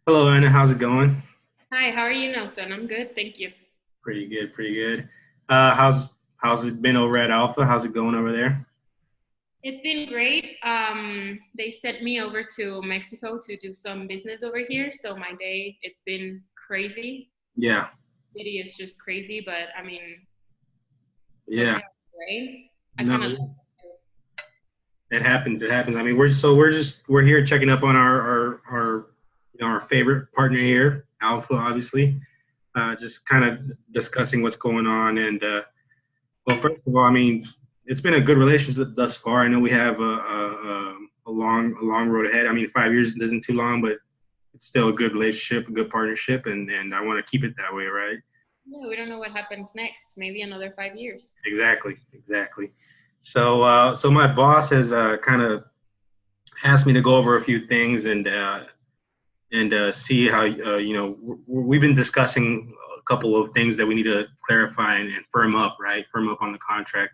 Hello, Anna. How's it going? Hi, how are you, Nelson? I'm good, thank you. Pretty good, pretty good. How's it been over at Alpha? How's it going over there? It's been great. They sent me over to Mexico to do some business over here, so my day it's been crazy. Yeah, City is just crazy, but I mean, what yeah. can I say? I No, kind of it happens. It happens. I mean, we're here checking up on our favorite partner here, Alpha, obviously. Just kind of discussing what's going on. And well, first of all, I mean, it's been a good relationship thus far. I know we have a long road ahead. I mean, 5 years isn't too long, but it's still a good relationship, a good partnership, and I want to keep it that way, right? yeah, we don't know what happens next. Maybe another 5 years. Exactly, exactly. So my boss has kind of asked me to go over a few things and see how we've been discussing a couple of things that we need to clarify and firm up, right? Firm up on the contract.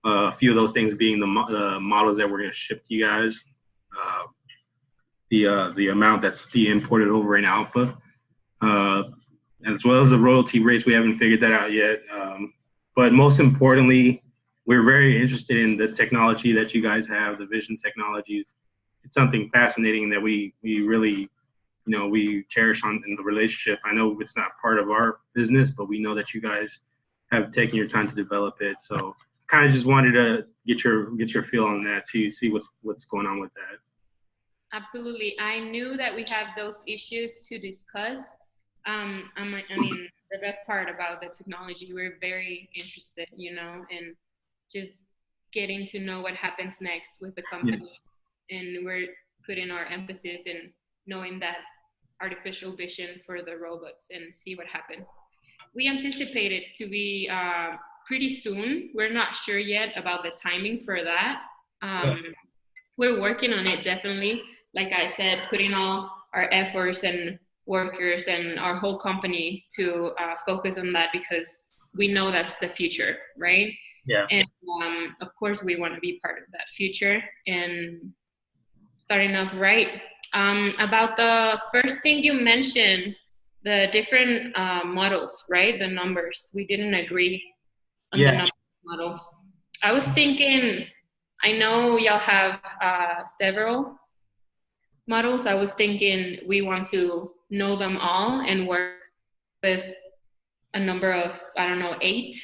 A few of those things being the models that we're going to ship to you guys, uh, the amount that's being imported over in Alpha, uh, as well as the royalty rates. We haven't figured that out yet. But most importantly, we're very interested in the technology that you guys have, the vision technologies. It's something fascinating that we really, we cherish on in the relationship. I know it's not part of our business, but we know that you guys have taken your time to develop it. So kind of just wanted to get your feel on that, see what's going on with that. Absolutely. I knew that we have those issues to discuss. I mean, the best part about the technology, we're very interested, in just getting to know what happens next with the Yeah, company. And we're putting our emphasis in knowing that artificial vision for the robots and see what happens. We anticipate it to be pretty soon. We're not sure yet about the timing for that. yeah. Um, we're working on it definitely. Like I said, putting all our efforts and workers and our whole company to focus on that because we know that's the future, right? Yeah. And of course, we want to be part of that future. And starting off right, about the first thing you mentioned, the different models, right? The numbers. We didn't agree on the Yeah. number of models. I was thinking, I know y'all have several models. I was thinking we want to know them all and work with a number of, I don't know, eight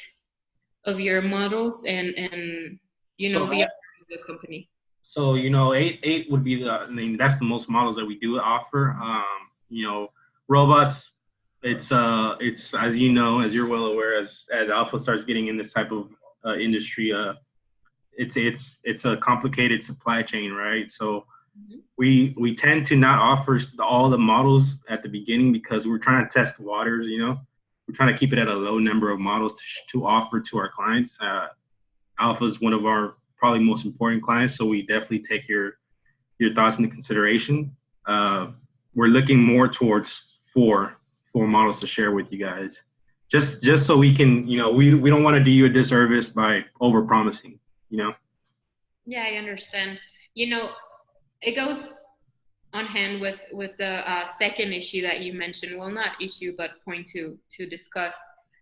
of your models and So be a part of the company. So eight would be I mean, that's the most models that we do offer. Robots. It's as you know, as you're well aware, as Alpha starts getting in this type of industry, it's a complicated supply chain, right? So Mm-hmm. we tend to not offer all the models at the beginning because we're trying to test the waters. We're trying to keep it at a low number of models to offer to our clients. Alpha is one of our probably most important clients, so we definitely take your thoughts into consideration. Uh, we're looking more towards four models to share with you guys, just so we can, we don't want to do you a disservice by over promising, you know. Yeah, I understand. You know, it goes on hand with the second issue that you mentioned. Well, not issue, but point to discuss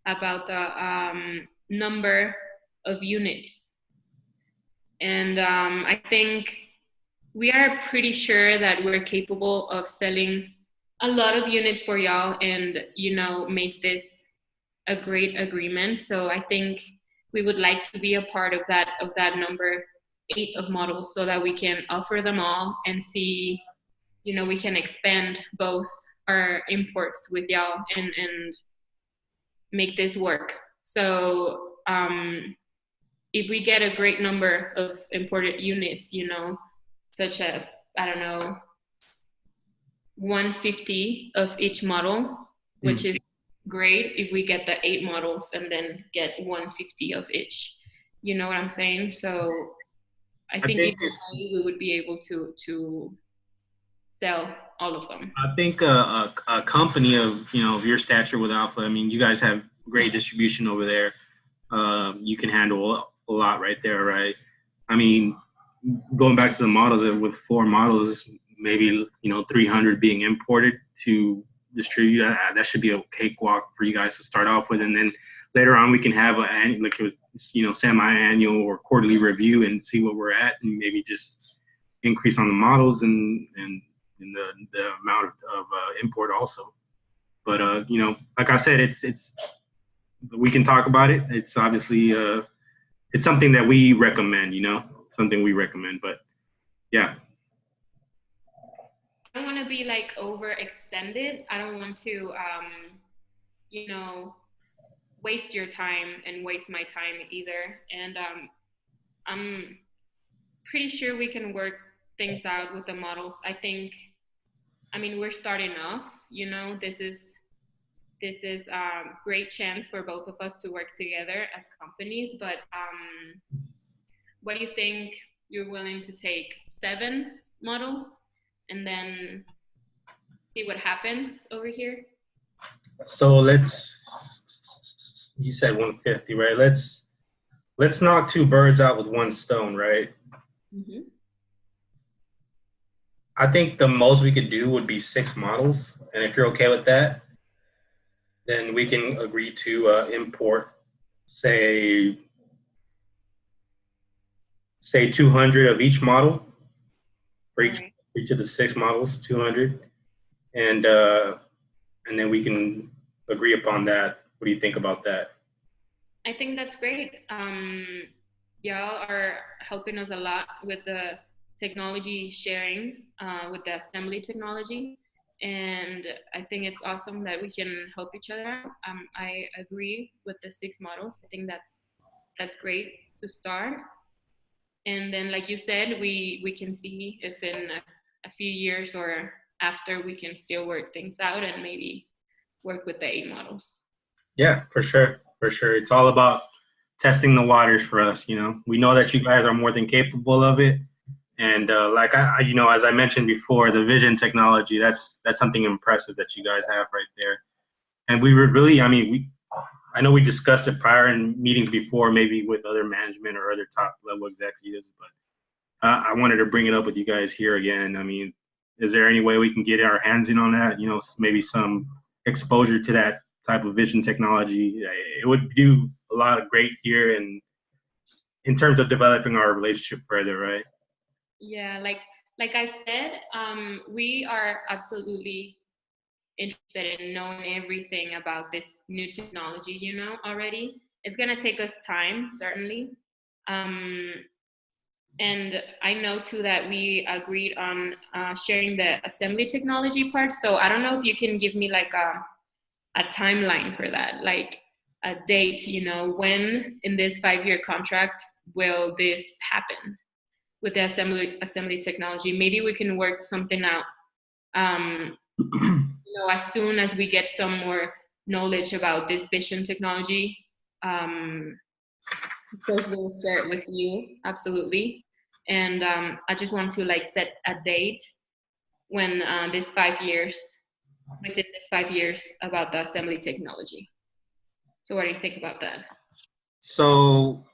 about the number of units. And I think we are pretty sure that we're capable of selling a lot of units for y'all and make this a great agreement. So I think we would like to be a part of that number eight of models so that we can offer them all and see, we can expand both our imports with y'all and make this work. So if we get a great number of imported units, such as, I don't know, 150 of each model, which Mm. is great if we get the eight models and then get 150 of each. You know what I'm saying? So I I think think either it's way we would be able to sell all of them. I think a company of of your stature with Alpha. I mean, you guys have great distribution over there. You can handle a lot right there, right? I mean, going back to the models with four models, maybe 300 being imported to distribute. That should be a cakewalk for you guys to start off with, and then later on we can have semi-annual or quarterly review and see what we're at, and maybe just increase on the models and the amount of import also. But like I said, it's we can talk about it. It's obviously it's something that we recommend. Something we recommend. But yeah. I don't want to be like overextended. I don't want to waste your time and waste my time either. And I'm pretty sure we can work things out with the models. I mean, we're starting off. This is a great chance for both of us to work together as companies. But what do you think? You're willing to take 7 models and then see what happens over here? So you said 150, right? Let's knock 2 birds out with 1 stone, right? Mm-hmm. I think the most we could do would be 6 models. And if you're okay with that, then we can agree to import, say 200 of each model for each of the 6 models, 200, and then we can agree upon that. What do you think about that? I think that's great. Y'all are helping us a lot with the technology sharing, with the assembly technology. And I think it's awesome that we can help each other out. I agree with the 6 models. I think that's great to start. And then, like you said, we can see if in a few years or after we can still work things out and maybe work with the 8 models. Yeah, for sure. For sure. It's all about testing the waters for us. We know that you guys are more than capable of it. And like as I mentioned before, the vision technology, that's something impressive that you guys have right there. And we were really, I know we discussed it prior in meetings before, maybe with other management or other top level executives, but I wanted to bring it up with you guys here again. Is there any way we can get our hands in on that? Maybe some exposure to that type of vision technology. It would do a lot of great here and in terms of developing our relationship further, right? Yeah, like I said, we are absolutely interested in knowing everything about this new technology, already. It's going to take us time, certainly. And I know too that we agreed on sharing the assembly technology part. So I don't know if you can give me like a timeline for that, like a date, when in this 5-year contract will this happen with the assembly technology. Maybe we can work something out as soon as we get some more knowledge about this vision technology. Of course, we'll share it with you, absolutely. And I just want to set a date when within this 5 years about the assembly technology. So what do you think about that? So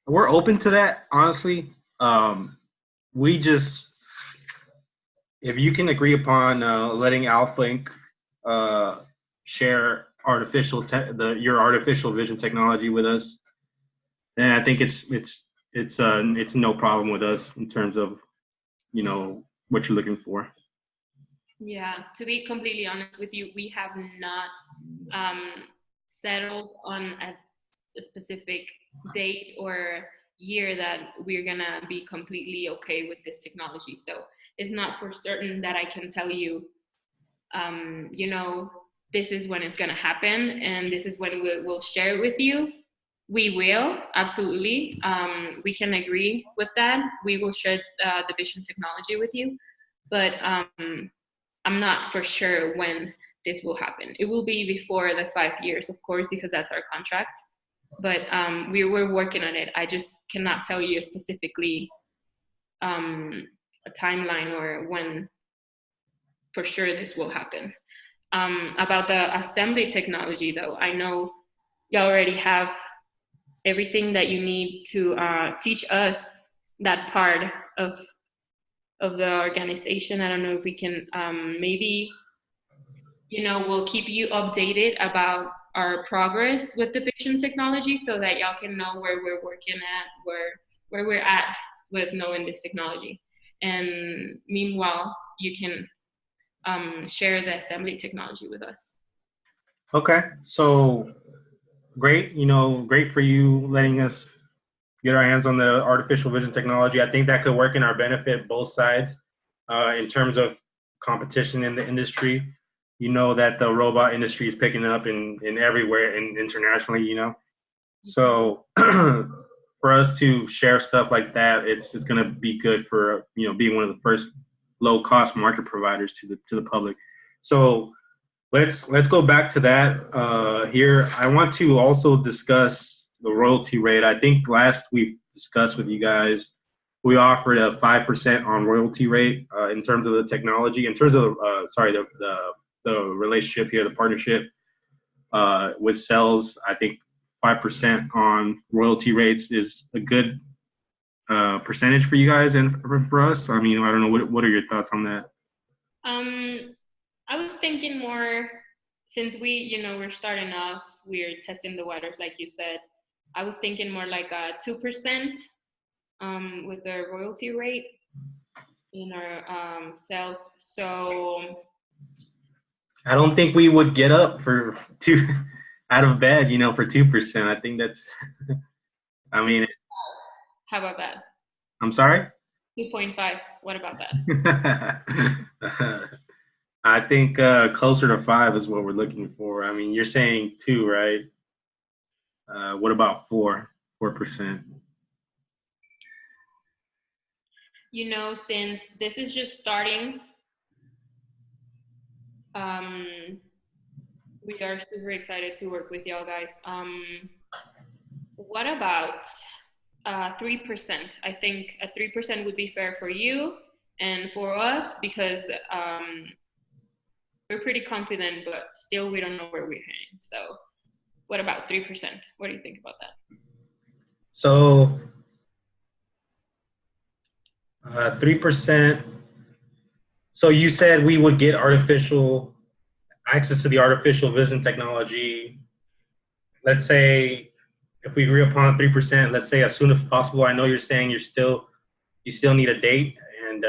we're open to that, honestly. If you can agree upon letting Alpha Inc. Share your artificial vision technology with us, then I think it's no problem with us in terms of what you're looking for. Yeah, to be completely honest with you, we have not settled on a specific date or year that we're gonna be completely okay with this technology. So it's not for certain that I can tell you, this is when it's gonna happen and this is when we'll share it with you. We will, absolutely. We can agree with that. We will share the vision technology with you, but I'm not for sure when this will happen. It will be before the 5 years, of course, because that's our contract. But we're working on it. I just cannot tell you specifically a timeline or when for sure this will happen. About the assembly technology, though, I know you already have everything that you need to teach us that part of of the organization. I don't know if we can maybe, we'll keep you updated about our progress with the vision technology so that y'all can know where we're working at, where we're at with knowing this technology. And meanwhile, you can share the assembly technology with us. Okay, so great. Great for you letting us get our hands on the artificial vision technology. I think that could work in our benefit, both sides, in terms of competition in the industry. That the robot industry is picking up in everywhere and internationally. So for us to share stuff like that, it's going to be good for being one of the first low cost market providers to the public. So let's go back to that here. I want to also discuss the royalty rate. I think last we discussed with you guys, we offered a 5% on royalty rate in terms of the technology. In terms of the relationship here, the partnership with cells, I think 5% on royalty rates is a good percentage for you guys and for us. I mean, I don't know. What are your thoughts on that? I was thinking more, since we're starting off, we're testing the waters, like you said. I was thinking more like a 2% with the royalty rate in our sales. So I don't think we would get up for two out of bed, for 2%. I think that's. I mean, how about that? I'm sorry. 2.5. What about that? I think closer to 5 is what we're looking for. I mean, you're saying 2, right? What about 4%? Since this is just starting, we are super excited to work with y'all guys. What about 3%? I think a 3% would be fair for you and for us, because we're pretty confident, but still we don't know where we're heading. So what about 3%? What do you think about that? So 3%. So you said we would get access to the artificial vision technology. Let's say if we agree upon 3%, let's say as soon as possible. I know you're saying you still need a date, and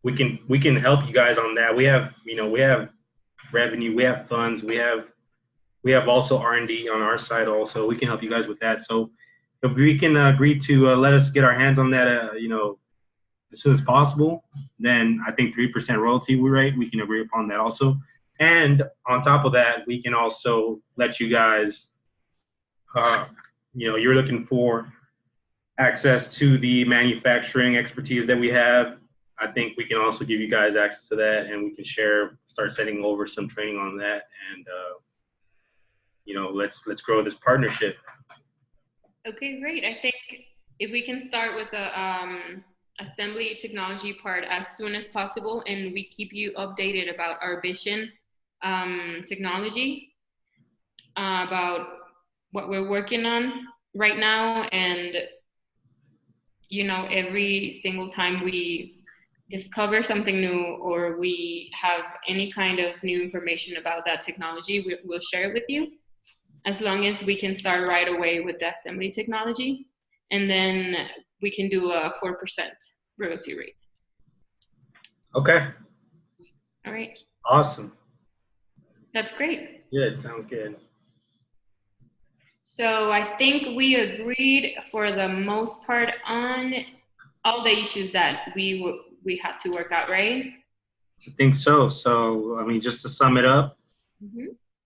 we can help you guys on that. We have revenue, we have funds, we have also R&D on our side also. We can help you guys with that. So if we can agree to let us get our hands on that, as soon as possible, then I think 3% royalty rate, we can agree upon that also. And on top of that, we can also let you guys, you're looking for access to the manufacturing expertise that we have. I think we can also give you guys access to that, and we can start sending over some training on that, and let's grow this partnership. Okay, great. I think if we can start with the assembly technology part as soon as possible, and we keep you updated about our vision technology, about what we're working on right now, and every single time we discover something new or we have any kind of new information about that technology, we'll share it with you, as long as we can start right away with the assembly technology, and then we can do a 4% royalty rate. Okay. All right. Awesome. That's great. Good. Sounds good. So I think we agreed for the most part on all the issues that we had to work out, right? I think so. So, I mean, just to sum it up,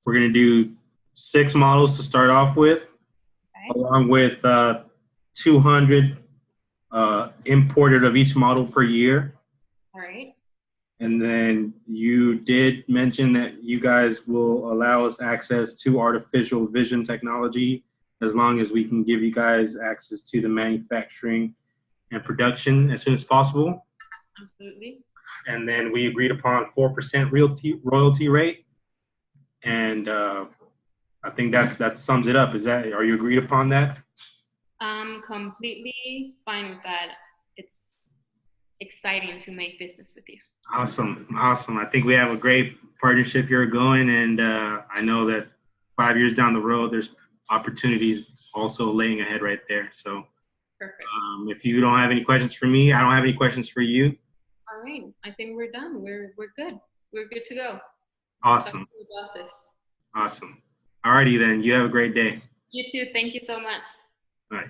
we're going to do 6 models to start off with, along with 200 imported of each model per year. All right. And then you did mention that you guys will allow us access to artificial vision technology, as long as we can give you guys access to the manufacturing and production as soon as possible. Absolutely. And then we agreed upon 4% royalty rate. And I think that sums it up. Are you agreed upon that? I'm completely fine with that. it's exciting to make business with you. Awesome. Awesome. I think we have a great partnership here going, and I know that 5 years down the road, there's opportunities also laying ahead right there. So Perfect. if you don't have any questions for me, I don't have any questions for you. All right. I think we're done. We're good. We're good to go. Awesome. Awesome. All righty then. You have a great day. You too. Thank you so much. All right.